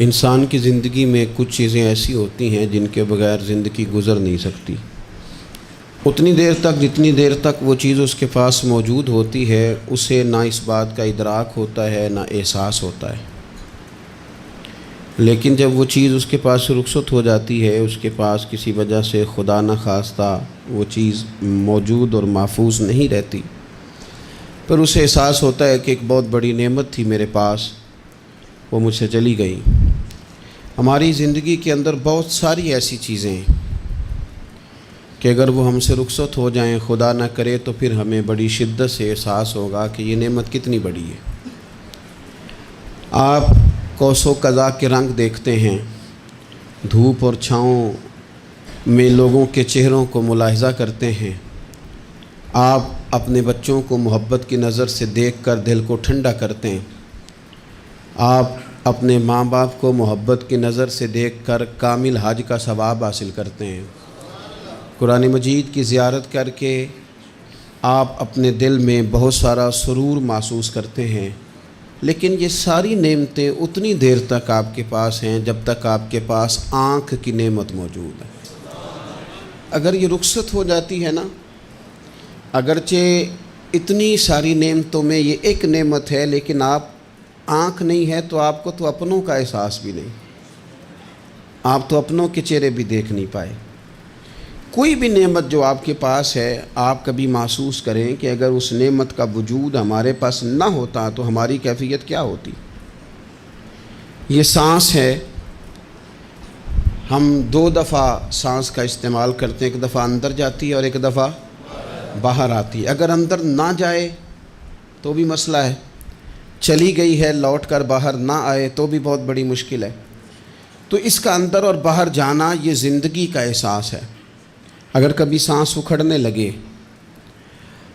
انسان کی زندگی میں کچھ چیزیں ایسی ہوتی ہیں جن کے بغیر زندگی گزر نہیں سکتی۔ اتنی دیر تک جتنی دیر تک وہ چیز اس کے پاس موجود ہوتی ہے اسے نہ اس بات کا ادراک ہوتا ہے نہ احساس ہوتا ہے، لیکن جب وہ چیز اس کے پاس سے رخصت ہو جاتی ہے، اس کے پاس کسی وجہ سے خدا نہ خواستہ وہ چیز موجود اور محفوظ نہیں رہتی، پھر اسے احساس ہوتا ہے کہ ایک بہت بڑی نعمت تھی میرے پاس، وہ مجھ سے چلی گئی۔ ہماری زندگی کے اندر بہت ساری ایسی چیزیں ہیں کہ اگر وہ ہم سے رخصت ہو جائیں، خدا نہ کرے، تو پھر ہمیں بڑی شدت سے احساس ہوگا کہ یہ نعمت کتنی بڑی ہے۔ آپ قوس و قزح کے رنگ دیکھتے ہیں، دھوپ اور چھاؤں میں لوگوں کے چہروں کو ملاحظہ کرتے ہیں، آپ اپنے بچوں کو محبت کی نظر سے دیکھ کر دل کو ٹھنڈا کرتے ہیں، آپ اپنے ماں باپ کو محبت کی نظر سے دیکھ کر کامل حج کا ثواب حاصل کرتے ہیں، قرآن مجید کی زیارت کر کے آپ اپنے دل میں بہت سارا سرور محسوس کرتے ہیں، لیکن یہ ساری نعمتیں اتنی دیر تک آپ کے پاس ہیں جب تک آپ کے پاس آنکھ کی نعمت موجود ہے۔ اگر یہ رخصت ہو جاتی ہے نا، اگرچہ اتنی ساری نعمتوں میں یہ ایک نعمت ہے، لیکن آپ آنکھ نہیں ہے تو آپ کو تو اپنوں کا احساس بھی نہیں، آپ تو اپنوں کے چہرے بھی دیکھ نہیں پائے۔ کوئی بھی نعمت جو آپ کے پاس ہے، آپ کبھی محسوس کریں کہ اگر اس نعمت کا وجود ہمارے پاس نہ ہوتا تو ہماری کیفیت کیا ہوتی۔ یہ سانس ہے، ہم 2 دفعہ سانس کا استعمال کرتے ہیں، ایک دفعہ اندر جاتی ہے اور ایک دفعہ باہر آتی ہے۔ اگر اندر نہ جائے تو بھی مسئلہ ہے، چلی گئی ہے لوٹ کر باہر نہ آئے تو بھی بہت بڑی مشکل ہے۔ تو اس کا اندر اور باہر جانا یہ زندگی کا احساس ہے۔ اگر کبھی سانس اکھڑنے لگے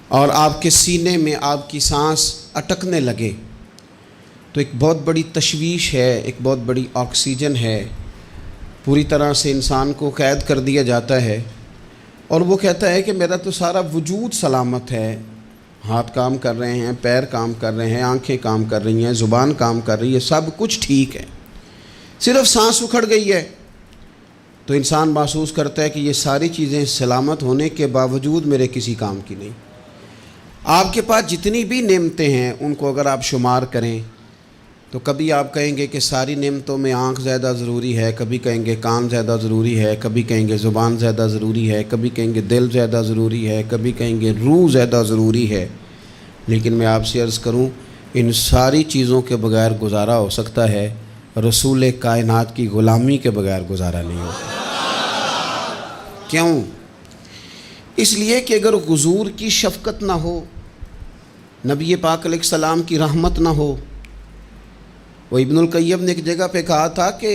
اور آپ کے سینے میں آپ کی سانس اٹکنے لگے تو ایک بہت بڑی تشویش ہے، ایک بہت بڑی آکسیجن ہے، پوری طرح سے انسان کو قید کر دیا جاتا ہے، اور وہ کہتا ہے کہ میرا تو سارا وجود سلامت ہے، ہاتھ کام کر رہے ہیں، پیر کام کر رہے ہیں، آنکھیں کام کر رہی ہیں، زبان کام کر رہی ہے، سب کچھ ٹھیک ہے، صرف سانس اکھڑ گئی ہے۔ تو انسان محسوس کرتا ہے کہ یہ ساری چیزیں سلامت ہونے کے باوجود میرے کسی کام کی نہیں۔ آپ کے پاس جتنی بھی نعمتیں ہیں ان کو اگر آپ شمار کریں تو کبھی آپ کہیں گے کہ ساری نعمتوں میں آنکھ زیادہ ضروری ہے، کبھی کہیں گے کان زیادہ ضروری ہے، کبھی کہیں گے زبان زیادہ ضروری ہے، کبھی کہیں گے دل زیادہ ضروری ہے، کبھی کہیں گے روح زیادہ ضروری ہے، لیکن میں آپ سے عرض کروں ان ساری چیزوں کے بغیر گزارا ہو سکتا ہے، رسول کائنات کی غلامی کے بغیر گزارا نہیں ہوتا۔ کیوں؟ اس لیے کہ اگر حضور کی شفقت نہ ہو، نبی پاک علیہ السلام کی رحمت نہ ہو، وہ ابن القیم نے ایک جگہ پہ کہا تھا کہ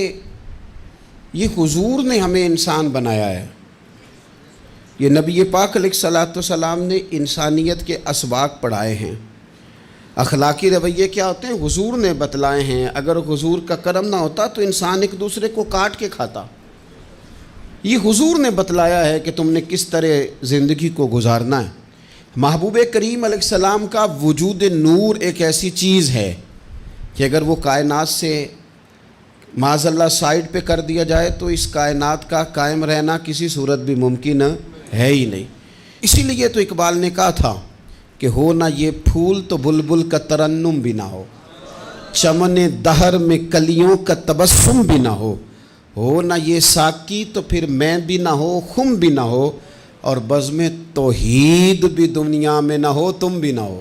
یہ حضور نے ہمیں انسان بنایا ہے، یہ نبی پاک علیہ السلام نے انسانیت کے اسباق پڑھائے ہیں، اخلاقی رویے کیا ہوتے ہیں حضور نے بتلائے ہیں، اگر حضور کا کرم نہ ہوتا تو انسان ایک دوسرے کو کاٹ کے کھاتا۔ یہ حضور نے بتلایا ہے کہ تم نے کس طرح زندگی کو گزارنا ہے۔ محبوب کریم علیہ السلام کا وجود نور ایک ایسی چیز ہے کہ اگر وہ کائنات سے معاذ اللہ سائڈ پہ کر دیا جائے تو اس کائنات کا قائم رہنا کسی صورت بھی ممکن ہے ہی نہیں۔ اسی لیے تو اقبال نے کہا تھا کہ ہو نہ یہ پھول تو بلبل کا ترنم بھی نہ ہو، چمن دہر میں کلیوں کا تبسم بھی نہ ہو نہ یہ ساقی تو پھر میں بھی نہ ہو، خم بھی نہ ہو، اور بزم توحید بھی دنیا میں نہ ہو، تم بھی نہ ہو۔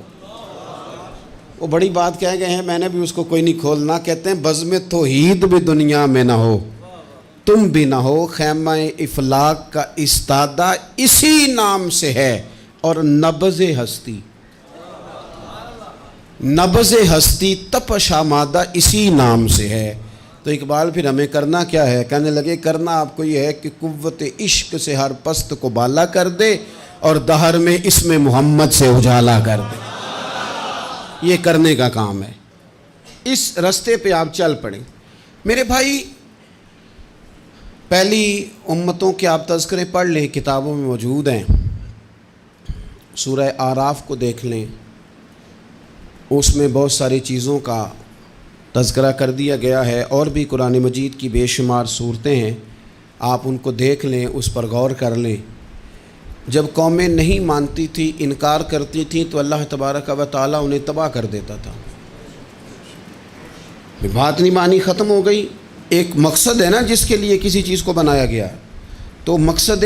وہ بڑی بات کہہ گئے ہیں، میں نے بھی اس کو کوئی نہیں کھولنا، کہتے ہیں بزم توحید بھی دنیا میں نہ ہو، تم بھی نہ ہو، خیمہ افلاق کا استادہ اسی نام سے ہے، اور نبض ہستی تپش آمادہ اسی نام سے ہے۔ تو اقبال پھر ہمیں کرنا کیا ہے؟ کہنے لگے کرنا آپ کو یہ ہے کہ قوت عشق سے ہر پست کو بالا کر دے اور دہر میں اسم محمد سے اجالا کر دے، یہ کرنے کا کام ہے۔ اس رستے پہ آپ چل پڑیں میرے بھائی۔ پہلی امتوں کے آپ تذکرے پڑھ لیں، کتابوں میں موجود ہیں، سورہ اعراف کو دیکھ لیں، اس میں بہت ساری چیزوں کا تذکرہ کر دیا گیا ہے، اور بھی قرآن مجید کی بے شمار صورتیں ہیں، آپ ان کو دیکھ لیں، اس پر غور کر لیں۔ جب قومیں نہیں مانتی تھی، انکار کرتی تھیں، تو اللہ تبارک و تعالیٰ انہیں تباہ کر دیتا تھا۔ بات نہیں مانی، ختم ہو گئی۔ ایک مقصد ہے نا جس کے لیے کسی چیز کو بنایا گیا، تو مقصد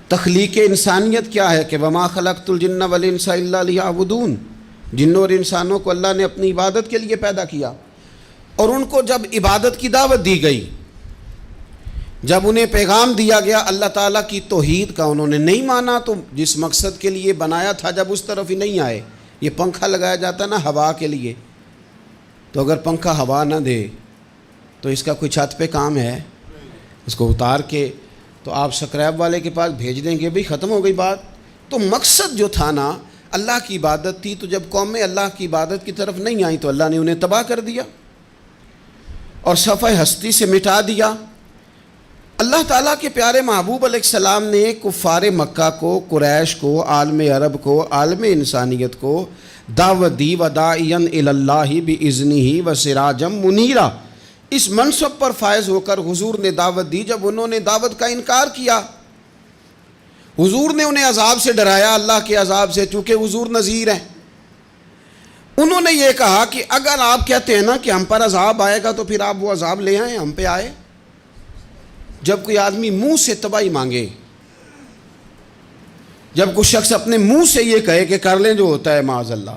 تخلیق انسانیت کیا ہے کہ وما خلقت الجن والانس الا لیعبدون، جنوں اور انسانوں کو اللہ نے اپنی عبادت کے لیے پیدا کیا، اور ان کو جب عبادت کی دعوت دی گئی، جب انہیں پیغام دیا گیا اللہ تعالیٰ کی توحید کا، انہوں نے نہیں مانا، تو جس مقصد کے لیے بنایا تھا جب اس طرف ہی نہیں آئے۔ یہ پنکھا لگایا جاتا نا ہوا کے لیے، تو اگر پنکھا ہوا نہ دے تو اس کا کوئی چھت پہ کام ہے؟ اس کو اتار کے تو آپ سکریب والے کے پاس بھیج دیں گے، بھئی ختم ہو گئی بات۔ تو مقصد جو تھا نا اللہ کی عبادت تھی، تو جب قومیں اللہ کی عبادت کی طرف نہیں آئیں تو اللہ نے انہیں تباہ کر دیا اور صفحہ ہستی سے مٹا دیا۔ اللہ تعالیٰ کے پیارے محبوب علیہ السلام نے کفار مکہ کو، قریش کو، عالم عرب کو، عالم انسانیت کو دعوت دی، وداعیا الی اللہ باذنہ وسراجا منیرا۔ اس منصب پر فائز ہو کر حضور نے دعوت دی۔ جب انہوں نے دعوت کا انکار کیا، حضور نے انہیں عذاب سے ڈرایا، اللہ کے عذاب سے، چونکہ حضور نذیر ہیں۔ انہوں نے یہ کہا کہ اگر آپ کہتے ہیں نا کہ ہم پر عذاب آئے گا تو پھر آپ وہ عذاب لے آئیں، ہم پہ آئے۔ جب کوئی آدمی منہ سے تباہی مانگے، جب کوئی شخص اپنے منہ سے یہ کہے کہ کر لیں جو ہوتا ہے معاذ اللہ،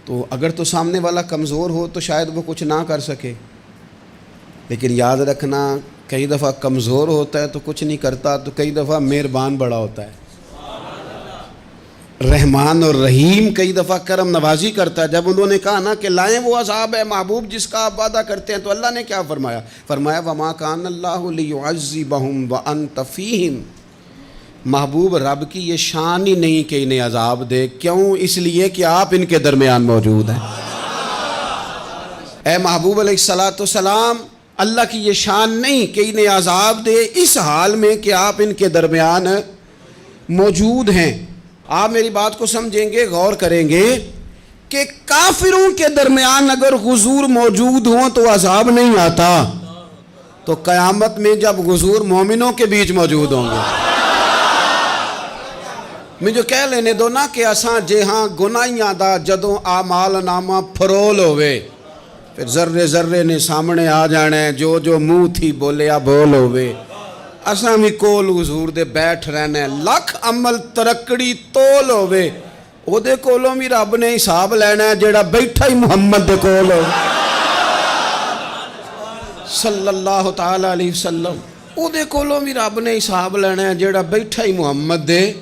تو اگر تو سامنے والا کمزور ہو تو شاید وہ کچھ نہ کر سکے، لیکن یاد رکھنا کئی دفعہ کمزور ہوتا ہے تو کچھ نہیں کرتا، تو کئی دفعہ مہربان بڑا ہوتا ہے، رحمان اور رحیم کئی دفعہ کرم نوازی کرتا ہے۔ جب انہوں نے کہا نا کہ لائیں وہ عذاب ہے محبوب جس کا آپ وعدہ کرتے ہیں، تو اللہ نے کیا فرمایا؟ فرمایا وما کان اللہ لیعذبہم وانت فیہم۔ محبوب رب کی یہ شان ہی نہیں کہ انہیں عذاب دے، کیوں؟ اس لیے کہ آپ ان کے درمیان موجود ہیں۔ اے محبوب علیہ السلام، اللہ کی یہ شان نہیں کہ انہیں عذاب دے اس حال میں کہ آپ ان کے درمیان موجود ہیں۔ آپ میری بات کو سمجھیں گے، غور کریں گے کہ کافروں کے درمیان اگر حضور موجود ہوں تو عذاب نہیں آتا، تو قیامت میں جب حضور مومنوں کے بیچ موجود ہوں گے، مجھے کہہ لینے دو نا کہ اساں جہاں گناہیاں دا جدوں اعمال نامہ پھرول ہوئے، پھر ذرے ذرے نے سامنے آ جانا ہے، جو جو منہ تھی بولیا بول ہوئے، اساں بھی کول حضور دے بیٹھ رہنا ہے، لکھ عمل ترکڑی تول ہوئے، او دے کولوں بھی رب نے حساب لینا ہے جیڑا بیٹھا ہی محمد دے کول ہو صلی اللہ تعالی علیہ وسلم، او دے کولوں بھی رب نے حساب لینا ہے جیڑا بیٹھا ہی محمد دے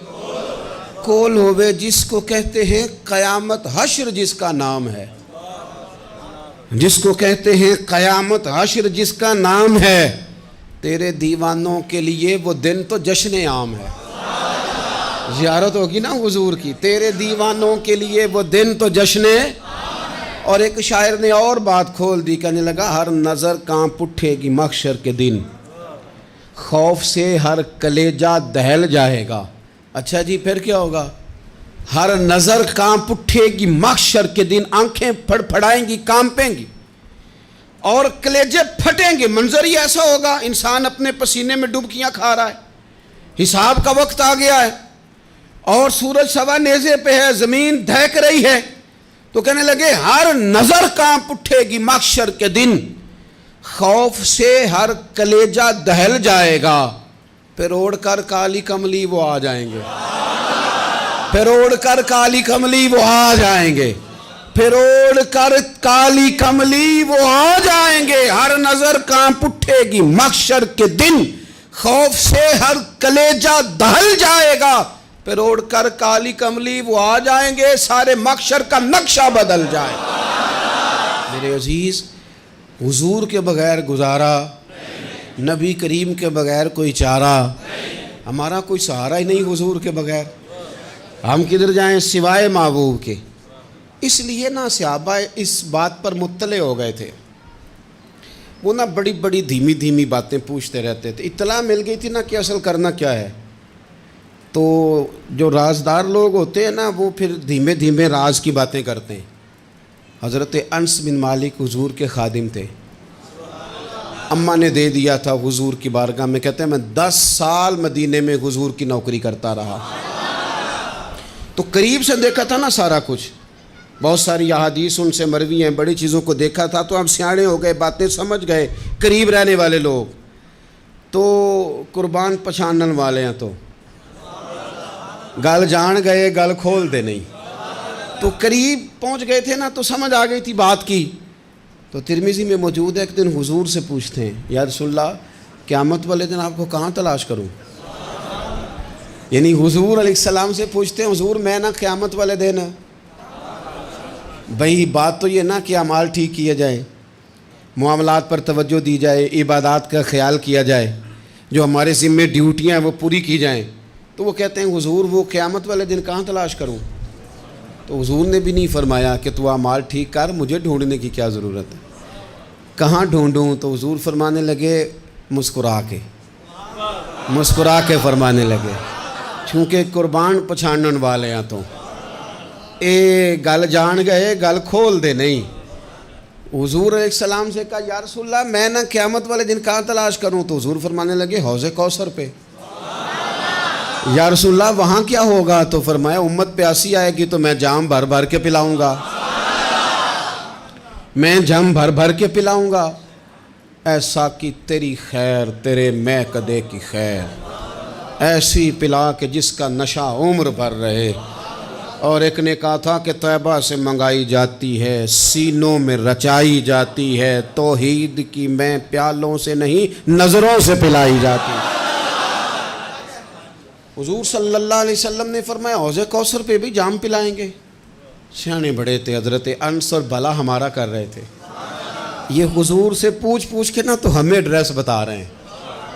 کول ہوئے، جس کو کہتے ہیں قیامت حشر، جس کا نام ہے، جس کو کہتے ہیں قیامت حشر، جس کا نام ہے۔ تیرے دیوانوں کے لیے وہ دن تو جشن عام ہے، زیارت ہوگی نا حضور کی، تیرے دیوانوں کے لیے وہ دن تو جشن۔ اور ایک شاعر نے اور بات کھول دی، کہنے لگا ہر نظر کانپ اٹھے گی محشر کے دن، خوف سے ہر کلیجہ دہل جائے گا۔ اچھا جی پھر کیا ہوگا؟ ہر نظر کانپ اٹھے گی محشر کے دن، آنکھیں پھڑ پھڑائیں گی، کانپیں گی اور کلیجے پھٹیں گے۔ منظر ہی ایسا ہوگا، انسان اپنے پسینے میں ڈبکیاں کھا رہا ہے، حساب کا وقت آ گیا ہے اور سورج سوا نیزے پہ ہے، زمین دہک رہی ہے، تو کہنے لگے ہر نظر کانپ اٹھے گی محشر کے دن، خوف سے ہر کلیجہ دہل جائے گا، پھر اوڑھ کر کالی کملی وہ آ جائیں گے، پھر اوڑھ کر کالی کملی وہ آ جائیں گے، پھر اوڑھ کر کالی کملی وہ آ جائیں گے، ہر نظر کانپ اٹھے گی محشر کے دن، خوف سے ہر کلیجہ دہل جائے گا، پھر اوڑھ کر کالی کملی وہ آ جائیں گے، سارے محشر کا نقشہ بدل جائے گا۔ میرے عزیز، حضور کے بغیر گزارا، نبی کریم کے بغیر کوئی چارہ، ہمارا کوئی سہارا ہی نہیں حضور کے بغیر، ہم کدھر جائیں سوائے محبوب کے۔ اس لیے نا صحابہ اس بات پر مطلع ہو گئے تھے، وہ نا بڑی بڑی دھیمی دھیمی باتیں پوچھتے رہتے تھے، اطلاع مل گئی تھی نا کہ اصل کرنا کیا ہے، تو جو رازدار لوگ ہوتے ہیں نا وہ پھر دھیمے دھیمے راز کی باتیں کرتے ہیں، حضرت انس بن مالک حضور کے خادم تھے، اماں نے دے دیا تھا حضور کی بارگاہ میں، کہتے ہیں میں 10 سال مدینے میں حضور کی نوکری کرتا رہا، تو قریب سے دیکھا تھا نا سارا کچھ، بہت ساری احادیث ان سے مروی ہیں، بڑی چیزوں کو دیکھا تھا، تو ہم سیانے ہو گئے، باتیں سمجھ گئے، قریب رہنے والے لوگ تو قربان پچھانن والے ہیں، تو گل جان گئے گل کھول دے نہیں، تو قریب پہنچ گئے تھے نا، تو سمجھ آ گئی تھی بات کی۔ تو ترمذی میں موجود ہے، ایک دن حضور سے پوچھتے ہیں یا رسول اللہ قیامت والے دن آپ کو کہاں تلاش کروں؟ یعنی حضور علیہ السلام سے پوچھتے ہیں حضور میں نا قیامت والے دن، بھئی بات تو یہ نا کہ اعمال ٹھیک کیا جائے، معاملات پر توجہ دی جائے، عبادات کا خیال کیا جائے، جو ہمارے ذمے ڈیوٹیاں ہیں وہ پوری کی جائیں، تو وہ کہتے ہیں حضور وہ قیامت والے دن کہاں تلاش کروں؟ تو حضور نے بھی نہیں فرمایا کہ تو اعمال ٹھیک کر، مجھے ڈھونڈنے کی کیا ضرورت ہے، کہاں ڈھونڈوں؟ تو حضور فرمانے لگے مسکرا کے فرمانے لگے، چونکہ قربان پچھانن والے ہیں، تو اے گل جان گئے گل کھول دے نہیں۔ حضور علیہ السلام سے کہا یا رسول اللہ میں نہ قیامت والے دن کہاں تلاش کروں؟ تو حضور فرمانے لگے حوض کوثر پہ۔ یا رسول اللہ وہاں کیا ہوگا؟ تو فرمایا امت پیاسی آئے گی تو میں جام بھر بھر کے پلاؤں گا، میں جام بھر بھر کے پلاؤں گا، ایسا کہ تیری خیر تیرے میں کدے کی خیر، ایسی پلا کہ جس کا نشہ عمر بھر رہے۔ اور ایک نے کہا تھا کہ طیبہ سے منگائی جاتی ہے، سینوں میں رچائی جاتی ہے، توحید کی میں پیالوں سے نہیں نظروں سے پلائی جاتی ہے۔ حضور صلی اللہ علیہ وسلم نے فرمایا حوض کوثر پہ بھی جام پلائیں گے؟ سیانے بڑے تھے حضرت انس، اور بھلا ہمارا کر رہے تھے۔ یہ حضور سے پوچھ کے نا تو ہمیں ایڈریس بتا رہے ہیں،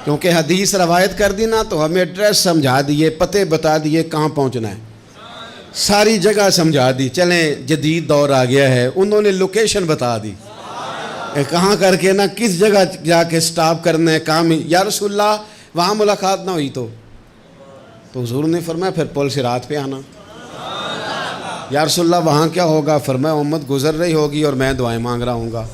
کیونکہ حدیث روایت کر دی نا تو ہمیں ایڈریس سمجھا دیے، پتے بتا دیے کہاں پہنچنا ہے، ساری جگہ سمجھا دی۔ چلیں جدید دور آ گیا ہے، انہوں نے لوکیشن بتا دی، کہاں کر کے نا کس جگہ جا کے سٹاپ کرنا ہے کام۔ یا رسول اللہ وہاں ملاقات نہ ہوئی تو حضور نے فرمایا پھر پل صراط پہ آنا۔ یا رسول اللہ وہاں کیا ہوگا؟ فرمایا امت گزر رہی ہوگی اور میں دعائیں مانگ رہا ہوں گا،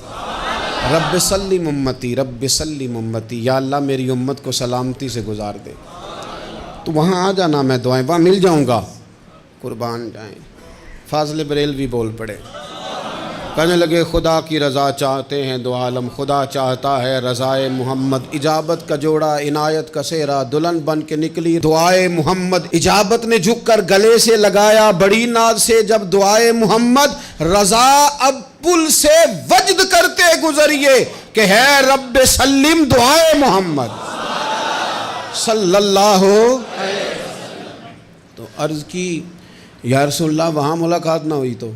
رب سلم امتی رب سلم امتی، یا اللہ میری امت کو سلامتی سے گزار دے، تو وہاں آ جانا، میں دعائیں وہاں مل جاؤں گا، قربان جائیں۔ فاضل بریلوی بول پڑے، کہنے لگے خدا کی رضا چاہتے ہیں دو عالم، خدا چاہتا ہے رضائے محمد، اجابت کا جوڑا عنایت کا سہرا، دلہن بن کے نکلی دعائے محمد، اجابت نے جھک کر گلے سے لگایا بڑی ناز سے جب دعائے محمد، رضا اب پل سے وجد کرتے گزریے کہ ہے رب سلم دعائے محمد صلی اللہ علیہ وسلم۔ تو عرض کی یا رسول اللہ وہاں ملاقات نہ ہوئی تو؟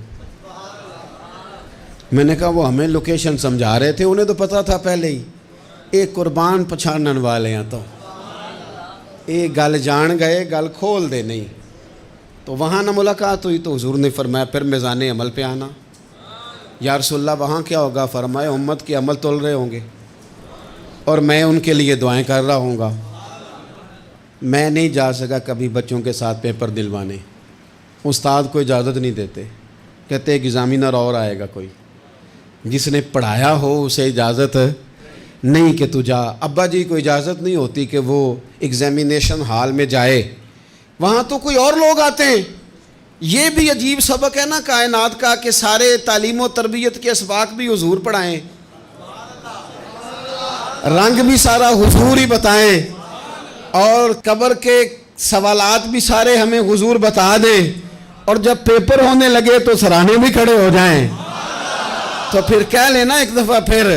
میں نے کہا وہ ہمیں لوکیشن سمجھا رہے تھے، انہیں تو پتہ تھا پہلے ہی، ایک قربان پچھانن والے ہیں، تو ایک گل جان گئے گل کھول دے نہیں، تو وہاں نہ ملاقات ہوئی تو حضور نے فرمایا پھر میزان عمل پہ آنا۔ یا رسول اللہ وہاں کیا ہوگا؟ فرمایا امت کے عمل تول رہے ہوں گے اور میں ان کے لیے دعائیں کر رہا ہوں گا۔ میں نہیں جا سکا کبھی بچوں کے ساتھ پیپر دلوانے، استاد کو اجازت نہیں دیتے، کہتے ایک ایگزامینر اور آئے گا کوئی، جس نے پڑھایا ہو اسے اجازت نہیں کہ تو جا۔ ابا جی کو اجازت نہیں ہوتی کہ وہ ایگزامینیشن ہال میں جائے، وہاں تو کوئی اور لوگ آتے ہیں۔ یہ بھی عجیب سبق ہے نا کائنات کا کہ سارے تعلیم و تربیت کے اسباق بھی حضور پڑھائیں، رنگ بھی سارا حضور ہی بتائیں، اور قبر کے سوالات بھی سارے ہمیں حضور بتا دیں، اور جب پیپر ہونے لگے تو سرانے بھی کھڑے ہو جائیں، تو پھر کہہ لینا ایک دفعہ پھر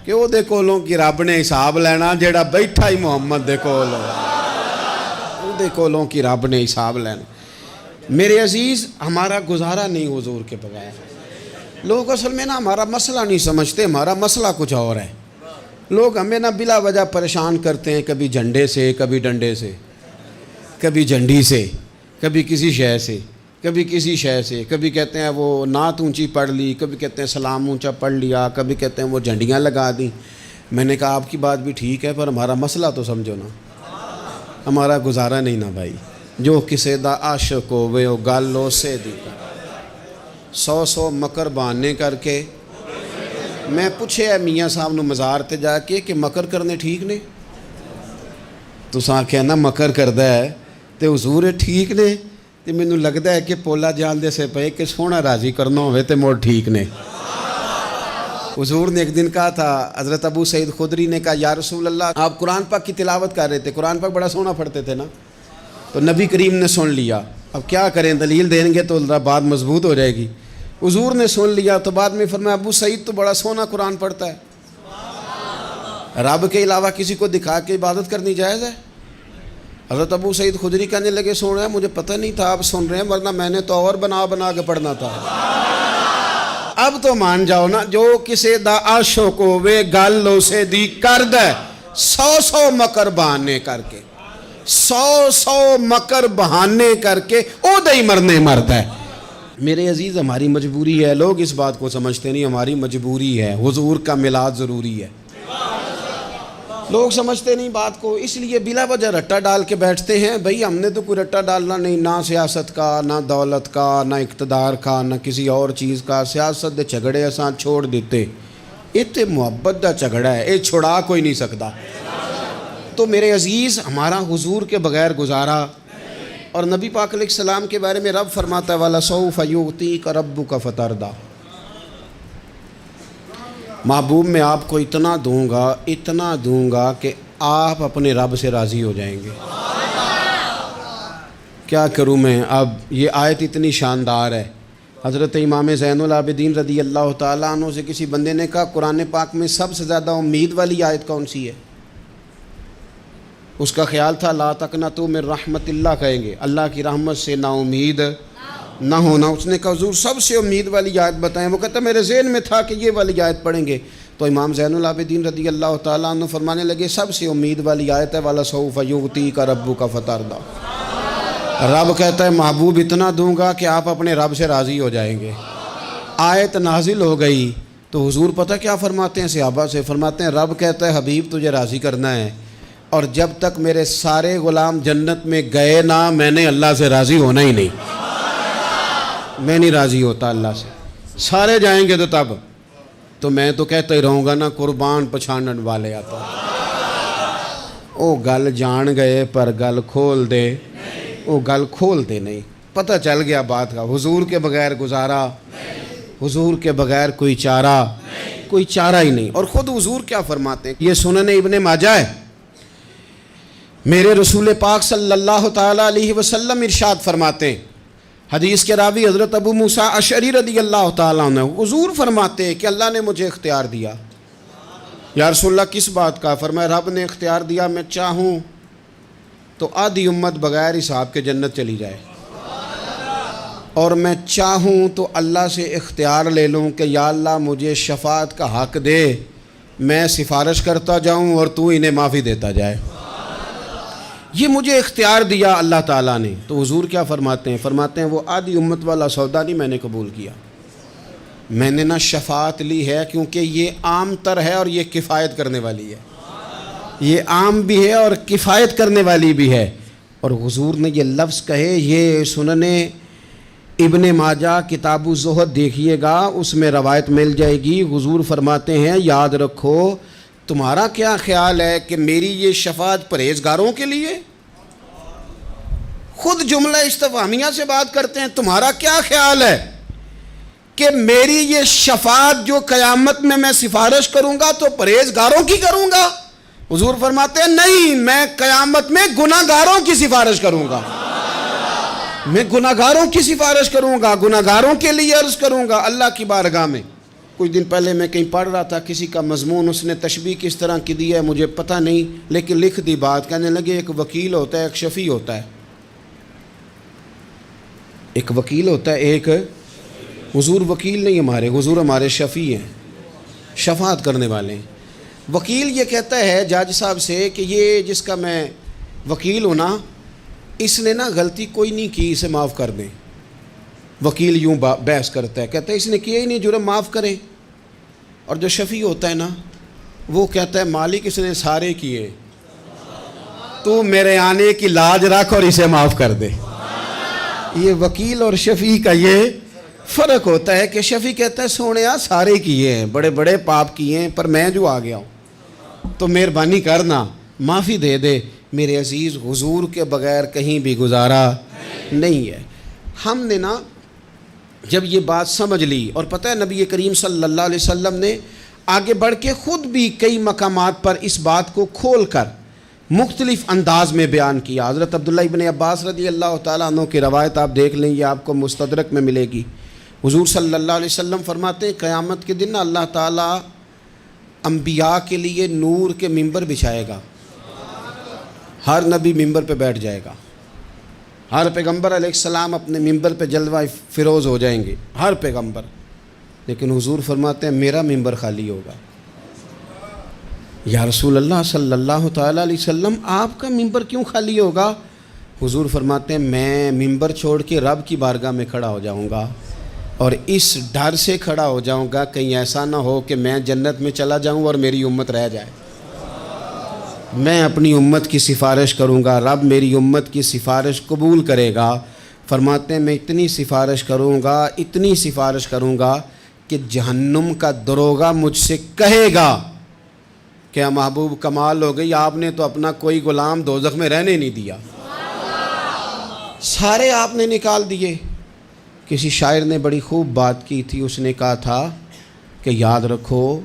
کہ وہ دے کولوں کی رب نے حساب لینا، جیڑا بیٹھا ہی محمد دے کول، وہ دے کولوں کی رب نے حساب لینا۔ میرے عزیز ہمارا گزارا نہیں حضور کے بغیر۔ لوگ اصل میں نا ہمارا مسئلہ نہیں سمجھتے، ہمارا مسئلہ کچھ اور ہے۔ لوگ ہمیں نا بلا وجہ پریشان کرتے ہیں، کبھی جھنڈے سے، کبھی ڈنڈے سے، کبھی جھنڈی سے، کبھی کسی شے سے، کبھی کسی شے سے، کبھی کہتے ہیں وہ نعت اونچی پڑھ لی، کبھی کہتے ہیں سلام اونچا پڑھ لیا، کبھی کہتے ہیں وہ جھنڈیاں لگا دیں۔ میں نے کہا آپ کی بات بھی ٹھیک ہے پر ہمارا مسئلہ تو سمجھو نا، ہمارا گزارا نہیں نا بھائی۔ جو کسے دا عاشق ہووے او گل اسے دی، 100 مکر بہانے کر کے میں پوچھے میاں صاحب نو مزار تے جا کے کہ مکر کرنے ٹھیک نے؟ تساں کہنا مکر کردا ہے تے حضور ٹھیک نے؟ تے مینوں لگدا ہے کہ پولا جان دے سے پے کہ سونا راضی کرنا ہوئے تے موڑ ٹھیک نے۔ حضور نے ایک دن کہا تھا، حضرت ابو سعید خدری نے کہا یا رسول اللہ آپ قرآن پاک کی تلاوت کر رہے تھے، قرآن پاک بڑا سونا پڑھتے تھے نا، تو نبی کریم نے سن لیا، اب کیا کریں دلیل دیں گے تو بات مضبوط ہو جائے گی۔ حضور نے سن لیا تو بعد میں فرمایا ابو سعید تو بڑا سونا قرآن پڑھتا ہے، رب کے علاوہ کسی کو دکھا کے عبادت کرنی جائز ہے؟ حضرت ابو سعید خدری کہنے لگے سن رہے ہیں مجھے پتہ نہیں تھا آپ سن رہے ہیں، ورنہ میں نے تو اور بنا کے پڑھنا تھا۔ اب تو مان جاؤ نا، جو کسے دا عاشق ہوے گل اسے دی کرد ہے، 100 مکر بہانے کر کے 100 مکر بہانے کر کے او دے ہی مرنے مرد ہے۔ میرے عزیز ہماری مجبوری ہے، لوگ اس بات کو سمجھتے نہیں، ہماری مجبوری ہے، حضور کا میلاد ضروری ہے، لوگ سمجھتے نہیں بات کو، اس لیے بلا وجہ رٹا ڈال کے بیٹھتے ہیں۔ بھئی ہم نے تو کوئی رٹا ڈالنا نہیں، نہ سیاست کا، نہ دولت کا، نہ اقتدار کا، نہ کسی اور چیز کا۔ سیاست دے جھگڑے اساں چھوڑ دیتے، یہ تے محبت دا جھگڑا ہے، یہ چھڑا کوئی نہیں سکتا۔ تو میرے عزیز ہمارا حضور کے بغیر گزارا، اور نبی پاک علیہ السلام کے بارے میں رب فرماتا ہے وَلَسَوْفَ يُعْطِيكَ رَبُّكَ فَتَرْضَىٰ، محبوب میں آپ کو اتنا دوں گا کہ آپ اپنے رب سے راضی ہو جائیں گے۔ کیا کروں میں اب، یہ آیت اتنی شاندار ہے۔ حضرت امام زین العابدین رضی اللہ تعالیٰ عنہ سے کسی بندے نے کہا قرآن پاک میں سب سے زیادہ امید والی آیت کون سی ہے؟ اس کا خیال تھا لا تقنطوا من رحمت اللہ کہیں گے، اللہ کی رحمت سے نا امید نہ ہونا۔ اس نے کہا حضور سب سے امید والی آیت بتائیں، وہ کہتا میرے ذہن میں تھا کہ یہ والی آیت پڑھیں گے۔ تو امام زین العابدین رضی اللہ تعالیٰ عنہ فرمانے لگے سب سے امید والی آیت ہے وَلَسَوْفَ يُعْطِيكَ رَبُّكَ فَتَرْضَىٰ، رب کہتا ہے محبوب اتنا دوں گا کہ آپ اپنے رب سے راضی ہو جائیں گے۔ آیت نازل ہو گئی تو حضور پتہ کیا فرماتے ہیں صحابہ سے؟ فرماتے ہیں رب کہتا ہے حبیب تجھے راضی کرنا ہے، اور جب تک میرے سارے غلام جنت میں گئے نہ میں نے اللہ سے راضی ہونا ہی نہیں، میں نہیں راضی ہوتا اللہ سے، سارے جائیں گے تو تب تو میں تو کہتا ہی رہوں گا نا قربان پچھانن والے آتا، او گل جان گئے پر گل کھول دے، او گل کھول دے نہیں، پتہ چل گیا بات کا۔ حضور کے بغیر گزارا، حضور کے بغیر کوئی چارہ ہی نہیں۔ اور خود حضور کیا فرماتے ہیں، یہ سنن ابن ماجہ ہے، میرے رسول پاک صلی اللہ تعالیٰ علیہ وسلم ارشاد فرماتے ہیں، حدیث کے راوی حضرت ابو موسیٰ اشعری رضی اللہ تعالیٰ عنہ، حضور فرماتے ہیں کہ اللہ نے مجھے اختیار دیا۔ یا رسول اللہ کس بات کا؟ فرمایا رب نے اختیار دیا میں چاہوں تو آدھی امت بغیر حساب کے جنت چلی جائے، اور میں چاہوں تو اللہ سے اختیار لے لوں کہ یا اللہ مجھے شفاعت کا حق دے، میں سفارش کرتا جاؤں اور تو انہیں معافی دیتا جائے۔ یہ مجھے اختیار دیا اللہ تعالیٰ نے۔ تو حضور کیا فرماتے ہیں؟ فرماتے ہیں وہ آدھی امت والا سودا نہیں میں نے قبول کیا، میں نے نہ شفاعت لی ہے کیونکہ یہ عام تر ہے اور یہ کفایت کرنے والی ہے، یہ عام بھی ہے اور کفایت کرنے والی بھی ہے۔ اور حضور نے یہ لفظ کہے، یہ سنن ابن ماجہ کتاب الزہد دیکھیے گا، اس میں روایت مل جائے گی۔ حضور فرماتے ہیں یاد رکھو تمہارا کیا خیال ہے کہ میری یہ شفاعت پرہیزگاروں کے لیے؟ خود جملہ استفہامیہ سے بات کرتے ہیں، تمہارا کیا خیال ہے کہ میری یہ شفاعت جو قیامت میں سفارش کروں گا تو پرہیزگاروں کی کروں گا؟ حضور فرماتے ہیں نہیں، میں قیامت میں گناہگاروں کی سفارش کروں گا، میں گناہگاروں کی سفارش کروں گا، گناہگاروں کے لیے عرض کروں گا اللہ کی بارگاہ میں۔ کچھ دن پہلے میں کہیں پڑھ رہا تھا کسی کا مضمون، اس نے تشبیہ کس طرح کی دی ہے مجھے پتہ نہیں، لیکن لکھ دی بات، کہنے لگے ایک وکیل ہوتا ہے ایک شفیع ہوتا ہے، ایک وکیل ہوتا ہے ایک، حضور وکیل نہیں ہمارے، حضور ہمارے شفیع ہیں، شفاعت کرنے والے ہیں۔ وکیل یہ کہتا ہے جج صاحب سے کہ یہ جس کا میں وکیل ہوں نا اس نے نا غلطی کوئی نہیں کی، اسے معاف کر دیں۔ وکیل یوں بحث کرتا ہے، کہتا ہے اس نے کیا ہی نہیں، جرم معاف کریں۔ اور جو شفیع ہوتا ہے نا وہ کہتا ہے مالک اس نے سارے کیے، تو میرے آنے کی لاج رکھ اور اسے معاف کر دے۔ یہ وکیل اور شفیع کا یہ فرق ہوتا ہے کہ شفیع کہتا ہے سونیا سارے کیے ہیں، بڑے بڑے پاپ کیے ہیں، پر میں جو آ گیا ہوں تو مہربانی کرنا معافی دے دے۔ میرے عزیز، حضور کے بغیر کہیں بھی گزارا نہیں ہے۔ ہم نے نا جب یہ بات سمجھ لی، اور پتہ ہے نبی کریم صلی اللہ علیہ وسلم نے آگے بڑھ کے خود بھی کئی مقامات پر اس بات کو کھول کر مختلف انداز میں بیان کیا۔ حضرت عبداللہ ابن عباس رضی اللہ تعالیٰ عنہ کی روایت آپ دیکھ لیں، یہ آپ کو مستدرک میں ملے گی۔ حضور صلی اللہ علیہ وسلم فرماتے ہیں قیامت کے دن اللہ تعالیٰ انبیاء کے لیے نور کے ممبر بچھائے گا، ہر نبی ممبر پہ بیٹھ جائے گا، ہر پیغمبر علیہ السلام اپنے ممبر پہ جلوہ فروز ہو جائیں گے، ہر پیغمبر۔ لیکن حضور فرماتے ہیں میرا ممبر خالی ہوگا۔ یا رسول اللہ صلی اللہ تعالیٰ علیہ وسلم آپ کا ممبر کیوں خالی ہوگا؟ حضور فرماتے ہیں میں ممبر چھوڑ کے رب کی بارگاہ میں کھڑا ہو جاؤں گا، اور اس ڈر سے کھڑا ہو جاؤں گا کہیں ایسا نہ ہو کہ میں جنت میں چلا جاؤں اور میری امت رہ جائے۔ میں اپنی امت کی سفارش کروں گا، رب میری امت کی سفارش قبول کرے گا۔ فرماتے ہیں میں اتنی سفارش کروں گا، اتنی سفارش کروں گا کہ جہنم کا دروغہ مجھ سے کہے گا کہ محبوب کمال ہو گئی، آپ نے تو اپنا کوئی غلام دوزخ میں رہنے نہیں دیا، سارے آپ نے نکال دیے۔ کسی شاعر نے بڑی خوب بات کی تھی، اس نے کہا تھا کہ یاد رکھو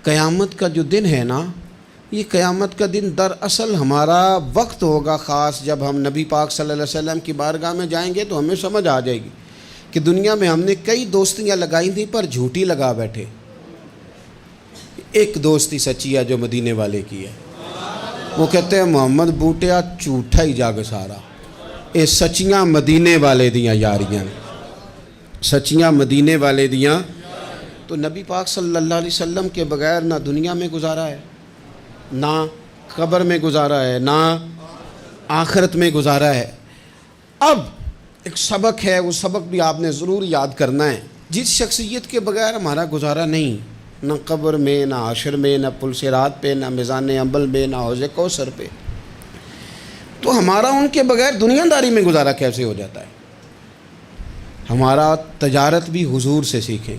قیامت کا جو دن ہے نا، یہ قیامت کا دن دراصل ہمارا وقت ہوگا خاص، جب ہم نبی پاک صلی اللہ علیہ وسلم کی بارگاہ میں جائیں گے تو ہمیں سمجھ آ جائے گی کہ دنیا میں ہم نے کئی دوستیاں لگائی تھیں پر جھوٹی لگا بیٹھے، ایک دوستی سچی ہے جو مدینے والے کی ہے۔ وہ کہتے ہیں محمد بوٹیا جھوٹا ہی جاگ سارا، اے سچیاں مدینے والے دیاں یاریاں، سچیاں مدینے والے دیاں۔ تو نبی پاک صلی اللہ علیہ وسلم کے بغیر نہ دنیا میں گزارا ہے، نہ قبر میں گزارا ہے، نہ آخرت میں گزارا ہے۔ اب ایک سبق ہے، وہ سبق بھی آپ نے ضرور یاد کرنا ہے۔ جس شخصیت کے بغیر ہمارا گزارا نہیں، نہ قبر میں، نہ حشر میں، نہ پل صراط پہ، نہ میزان عمل میں، نہ حوض کوثر پہ، تو ہمارا ان کے بغیر دنیا داری میں گزارا کیسے ہو جاتا ہے؟ ہمارا تجارت بھی حضور سے سیکھیں،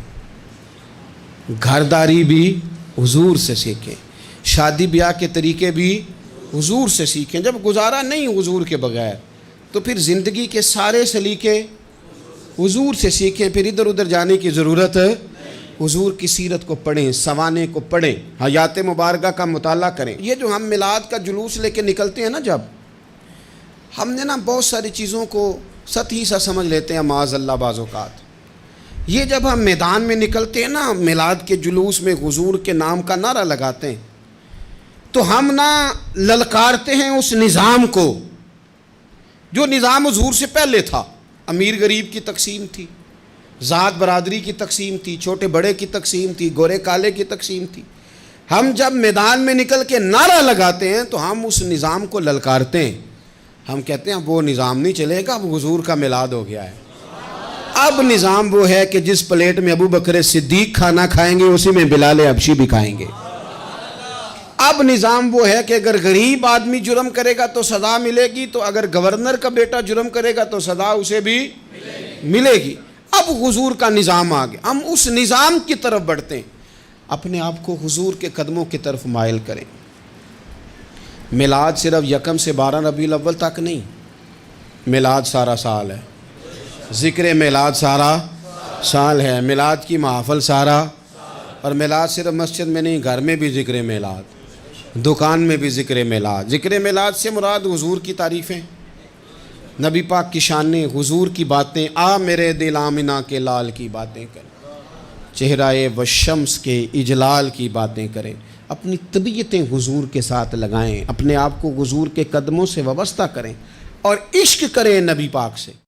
گھرداری بھی حضور سے سیکھیں، شادی بیاہ کے طریقے بھی حضور سے سیکھیں۔ جب گزارا نہیں حضور کے بغیر تو پھر زندگی کے سارے سلیقے حضور سے سیکھیں، پھر ادھر ادھر جانے کی ضرورت ہے۔ حضور کی سیرت کو پڑھیں، سوانے کو پڑھیں، حیات مبارکہ کا مطالعہ کریں۔ یہ جو ہم میلاد کا جلوس لے کے نکلتے ہیں نا، جب ہم نے نا بہت ساری چیزوں کو سطحی سا سمجھ لیتے ہیں معاذ اللہ بعض اوقات۔ یہ جب ہم میدان میں نکلتے ہیں نا، میلاد کے جلوس میں حضور کے نام کا نعرہ لگاتے ہیں، تو ہم نا للکارتے ہیں اس نظام کو جو نظام حضور سے پہلے تھا۔ امیر غریب کی تقسیم تھی، ذات برادری کی تقسیم تھی، چھوٹے بڑے کی تقسیم تھی، گورے کالے کی تقسیم تھی۔ ہم جب میدان میں نکل کے نعرہ لگاتے ہیں تو ہم اس نظام کو للکارتے ہیں، ہم کہتے ہیں وہ نظام نہیں چلے گا، اب حضور کا میلاد ہو گیا ہے۔ اب نظام وہ ہے کہ جس پلیٹ میں ابو بکر صدیق کھانا کھائیں گے اسی میں بلال حبشی بھی کھائیں گے۔ اب نظام وہ ہے کہ اگر غریب آدمی جرم کرے گا تو سزا ملے گی، تو اگر گورنر کا بیٹا جرم کرے گا تو سزا اسے بھی ملے گی۔ اب حضور کا نظام آ گیا، ہم اس نظام کی طرف بڑھتے ہیں۔ اپنے آپ کو حضور کے قدموں کی طرف مائل کریں۔ میلاد صرف 1 سے 12 ربیع الاول تک نہیں، میلاد سارا سال ہے، ذکر میلاد سارا سال ہے، میلاد کی محافل سارا، اور میلاد صرف مسجد میں نہیں، گھر میں بھی ذکر میلاد، دکان میں بھی ذکر میلاد۔ ذکر میلاد سے مراد حضور کی تعریفیں، نبی پاک کی شانیں، حضور کی باتیں، آ میرے دل آمنہ کے لال کی باتیں کریں، چہرہ والشمس کے اجلال کی باتیں کریں، اپنی طبیعتیں حضور کے ساتھ لگائیں، اپنے آپ کو حضور کے قدموں سے وابستہ کریں اور عشق کریں نبی پاک سے۔